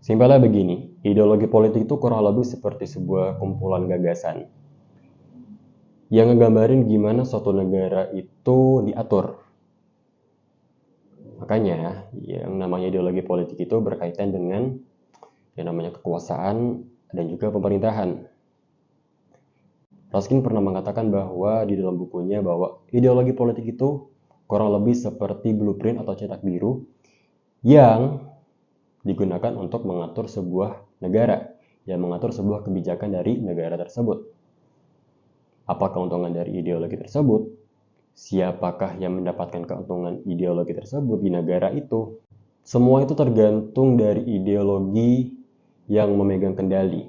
Simpelnya begini, ideologi politik itu kurang lebih seperti sebuah kumpulan gagasan yang ngegambarin gimana suatu negara itu diatur. Makanya, yang namanya ideologi politik itu berkaitan dengan yang namanya kekuasaan dan juga pemerintahan. Ruskin pernah mengatakan bahwa di dalam bukunya bahwa ideologi politik itu kurang lebih seperti blueprint atau cetak biru yang digunakan untuk mengatur sebuah negara, yang mengatur sebuah kebijakan dari negara tersebut. Apa keuntungan dari ideologi tersebut? Siapakah yang mendapatkan keuntungan ideologi tersebut di negara itu? Semua itu tergantung dari ideologi yang memegang kendali.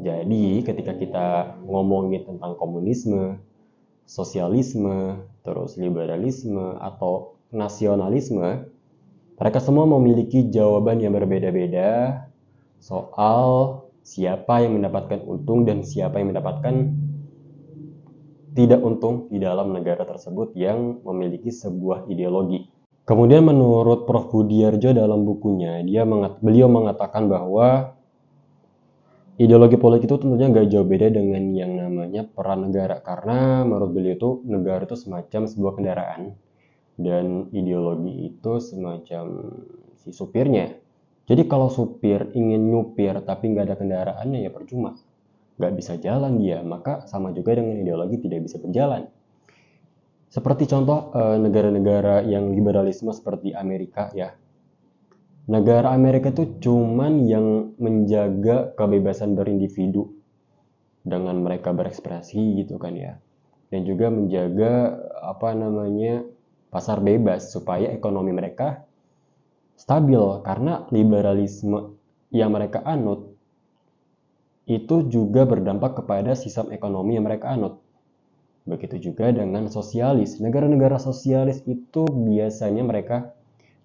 Jadi ketika kita ngomongin tentang komunisme, sosialisme, terus liberalisme, atau nasionalisme, mereka semua memiliki jawaban yang berbeda-beda soal siapa yang mendapatkan untung dan siapa yang mendapatkan tidak untung di dalam negara tersebut yang memiliki sebuah ideologi. Kemudian menurut Prof. Budiarjo dalam bukunya, beliau mengatakan bahwa ideologi politik itu tentunya gak jauh beda dengan yang namanya peran negara. Karena menurut beliau itu negara itu semacam sebuah kendaraan dan ideologi itu semacam si supirnya. Jadi kalau supir ingin nyupir tapi nggak ada kendaraannya ya percuma, nggak bisa jalan dia, maka sama juga dengan ideologi tidak bisa berjalan. Seperti contoh negara-negara yang liberalisme seperti Amerika ya. Negara Amerika itu cuman yang menjaga kebebasan berindividu dengan mereka berekspresi gitu kan ya. Dan juga menjaga pasar bebas supaya ekonomi mereka stabil, karena liberalisme yang mereka anut itu juga berdampak kepada sistem ekonomi yang mereka anut. Begitu juga dengan sosialis. Negara-negara sosialis itu biasanya mereka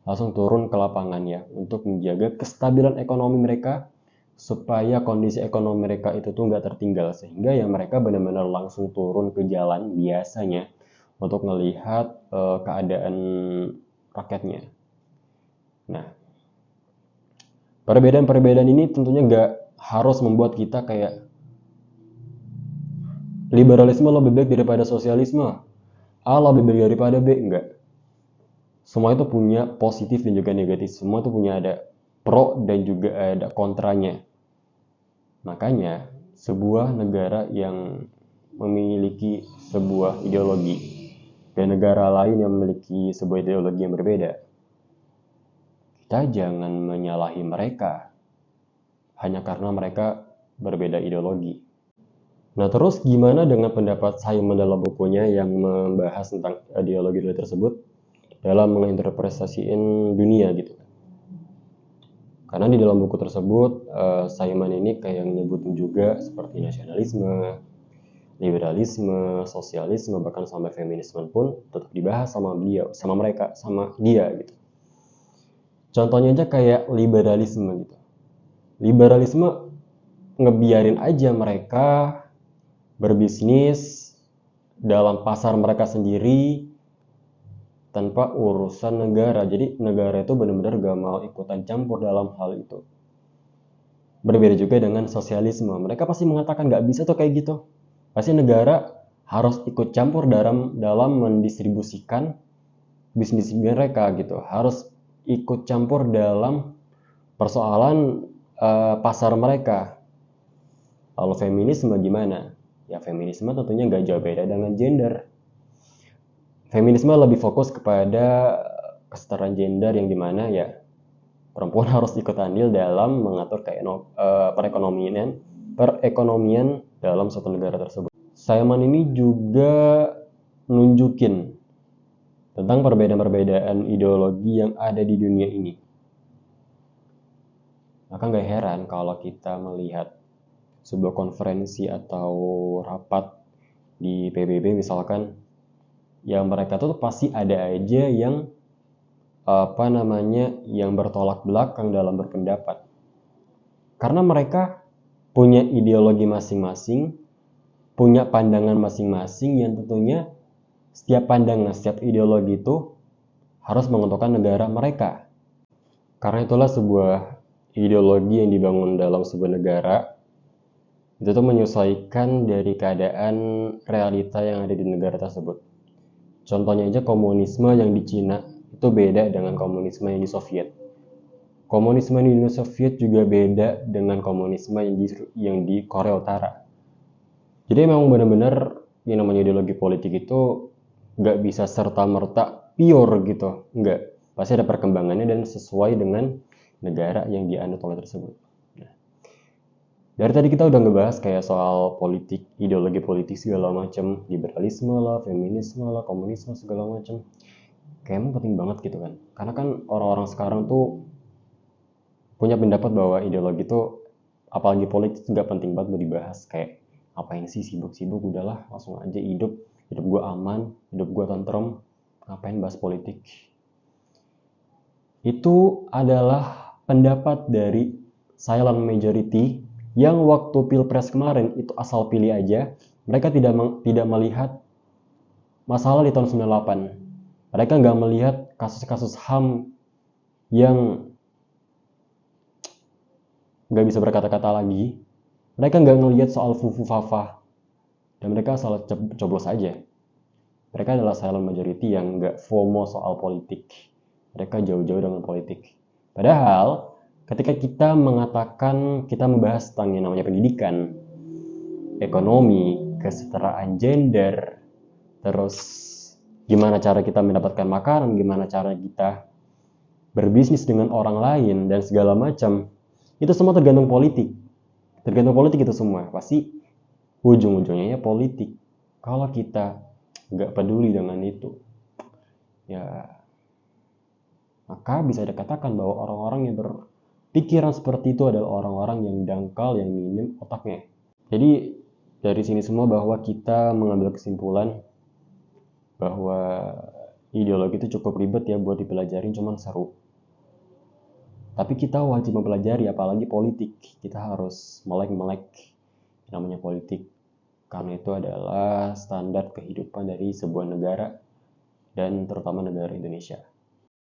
langsung turun ke lapangan ya untuk menjaga kestabilan ekonomi mereka supaya kondisi ekonomi mereka itu tuh nggak tertinggal, sehingga ya mereka benar-benar langsung turun ke jalan biasanya untuk melihat keadaan rakyatnya. Nah, perbedaan-perbedaan ini tentunya nggak harus membuat kita kayak liberalisme lebih baik daripada sosialisme, A lebih baik daripada B, enggak. Semua itu punya positif dan juga negatif. Semua itu punya ada pro dan juga ada kontranya. Makanya, sebuah negara yang memiliki sebuah ideologi dan negara lain yang memiliki sebuah ideologi yang berbeda, kita jangan menyalahi mereka hanya karena mereka berbeda ideologi. Nah, terus gimana dengan pendapat Simon dalam bukunya yang membahas tentang ideologi tersebut dalam menginterpretasiin dunia gitu? Karena di dalam buku tersebut Simon ini kayak nyebutin juga seperti nasionalisme, liberalisme, sosialisme, bahkan sampai feminisme pun tetap dibahas sama beliau, sama dia gitu. Contohnya aja kayak liberalisme gitu. Liberalisme ngebiarin aja mereka berbisnis dalam pasar mereka sendiri tanpa urusan negara. Jadi negara itu benar-benar gak mau ikutan campur dalam hal itu. Berbeda juga dengan sosialisme. Mereka pasti mengatakan gak bisa tuh kayak gitu. Pasti negara harus ikut campur dalam mendistribusikan bisnis mereka gitu. Harus ikut campur dalam persoalan pasar mereka. Lalu feminisme gimana? Ya feminisme tentunya gak jauh beda dengan gender. Feminisme lebih fokus kepada kesetaraan gender yang dimana ya perempuan harus ikut andil dalam mengatur perekonomian dalam suatu negara tersebut. Simon ini juga nunjukin tentang perbedaan-perbedaan ideologi yang ada di dunia ini. Maka gak heran kalau kita melihat sebuah konferensi atau rapat di PBB misalkan, yang mereka tuh pasti ada aja yang yang bertolak belakang dalam berpendapat. Karena mereka punya ideologi masing-masing, punya pandangan masing-masing yang tentunya setiap pandangan, setiap ideologi itu harus menguntungkan negara mereka. Karena itulah sebuah ideologi yang dibangun dalam sebuah negara itu tuh menyesuaikan dari keadaan realita yang ada di negara tersebut. Contohnya aja komunisme yang di Cina itu beda dengan komunisme yang di Soviet. Komunisme di Uni Soviet juga beda dengan komunisme yang di Korea Utara. Jadi memang benar-benar yang namanya ideologi politik itu nggak bisa serta-merta pure gitu. Nggak. Pasti ada perkembangannya dan sesuai dengan negara yang dianut oleh tersebut. Nah, dari tadi kita udah ngebahas kayak soal politik, ideologi politik segala macam, liberalisme lah, feminisme lah, komunisme segala macam. Kayaknya penting banget gitu kan. Karena kan orang-orang sekarang tuh punya pendapat bahwa ideologi itu apalagi politik nggak penting banget buat dibahas. Kayak apa yang sih sibuk-sibuk, udahlah langsung aja hidup gue aman, hidup gue tentrem, ngapain bahas politik. Itu adalah pendapat dari silent majority yang waktu pilpres kemarin itu asal pilih aja. Mereka tidak melihat masalah di tahun 98. Mereka nggak melihat kasus-kasus HAM yang nggak bisa berkata-kata lagi. Mereka nggak ngelihat soal Fufu Fafa. Dan mereka asal coblos aja. Mereka adalah silent majority yang nggak FOMO soal politik. Mereka jauh-jauh dengan politik. Padahal ketika kita mengatakan kita membahas tentang yang namanya pendidikan, ekonomi, kesetaraan gender, terus gimana cara kita mendapatkan makanan, gimana cara kita berbisnis dengan orang lain dan segala macam, itu semua tergantung politik. Tergantung politik itu semua. Pasti ujung-ujungnya ya politik. Kalau kita nggak peduli dengan itu, ya maka bisa dikatakan bahwa orang-orang yang berpikiran seperti itu adalah orang-orang yang dangkal, yang minim otaknya. Jadi dari sini semua bahwa kita mengambil kesimpulan bahwa ideologi itu cukup ribet ya buat dipelajarin, cuman seru. Tapi kita wajib mempelajari, apalagi politik. Kita harus melek-melek namanya politik. Karena itu adalah standar kehidupan dari sebuah negara dan terutama negara Indonesia.